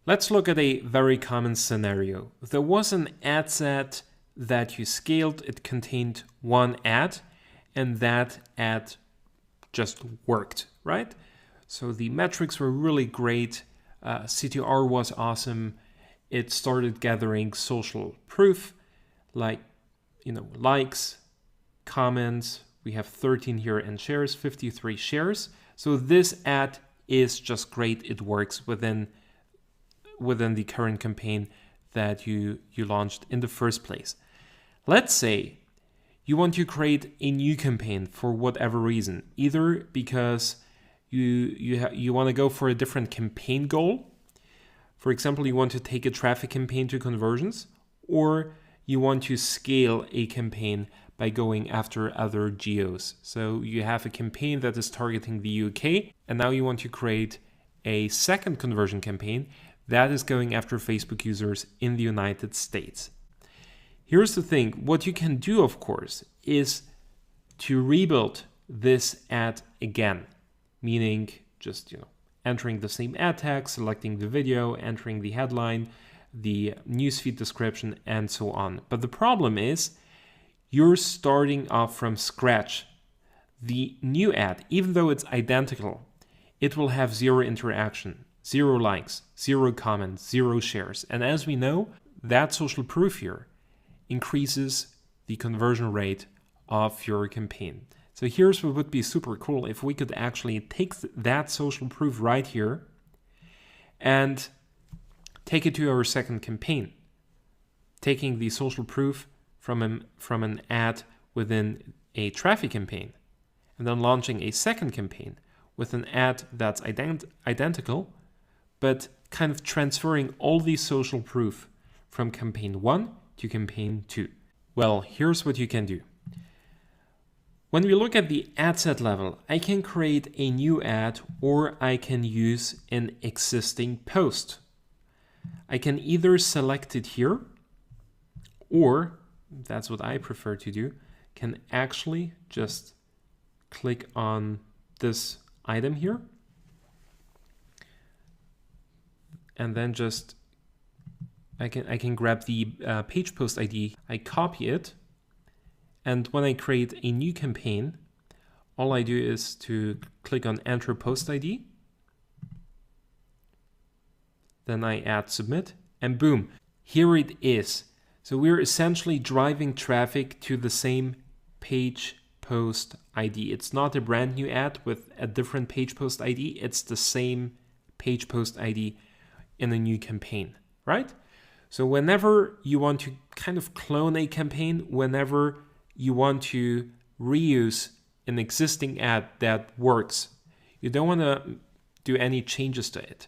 Let's look at a very common scenario. There was an ad set that you scaled. It contained one ad, and that ad just worked, right? So the metrics were really great. CTR was awesome. It started gathering social proof, like, likes, comments. We have 13 here and shares, 53 shares. So this ad is just great. It works within the current campaign that you launched in the first place. Let's say you want to create a new campaign for whatever reason, either because you want to go for a different campaign goal. For example, you want to take a traffic campaign to conversions, or you want to scale a campaign by going after other geos. So you have a campaign that is targeting the UK, and now you want to create a second conversion campaign that is going after Facebook users in the United States. Here's the thing. What you can do, of course, is to rebuild this ad again, meaning just, entering the same ad tag, selecting the video, entering the headline, the newsfeed description, and so on. But the problem is you're starting off from scratch. The new ad, even though it's identical, it will have zero interaction, 0 likes, 0 comments, 0 shares. And as we know, that social proof here increases the conversion rate of your campaign. So here's what would be super cool if we could actually take that social proof right here and take it to our second campaign, taking the social proof from an ad within a traffic campaign, and then launching a second campaign with an ad that's identical, but kind of transferring all the social proof from campaign 1 to campaign 2. Well, here's what you can do. When we look at the ad set level, I can create a new ad, or I can use an existing post. I can either select it here, or that's what I prefer to do, can actually just click on this item here, and then just I can grab the page post ID, I copy it, and when I create a new campaign, all I do is to click on enter post ID, then I add submit, and boom, here it is. So we're essentially driving traffic to the same page post ID. It's not a brand new ad with a different page post ID. It's the same page post ID in a new campaign, right? So whenever you want to kind of clone a campaign, whenever you want to reuse an existing ad that works, you don't want to do any changes to it.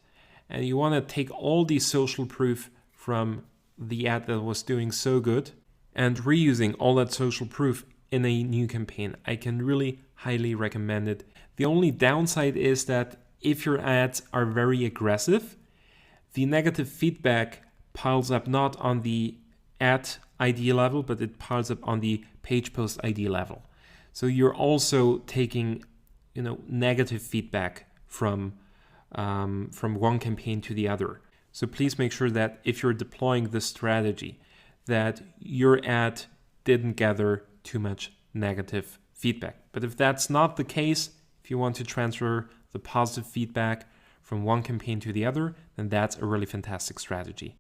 And you want to take all the social proof from the ad that was doing so good and reusing all that social proof in a new campaign. I can really highly recommend it. The only downside is that if your ads are very aggressive, the negative feedback piles up not on the ad ID level, but it piles up on the page post ID level. So you're also taking, negative feedback from one campaign to the other. So please make sure that if you're deploying this strategy, that your ad didn't gather too much negative feedback. But if that's not the case, if you want to transfer the positive feedback from one campaign to the other, then that's a really fantastic strategy.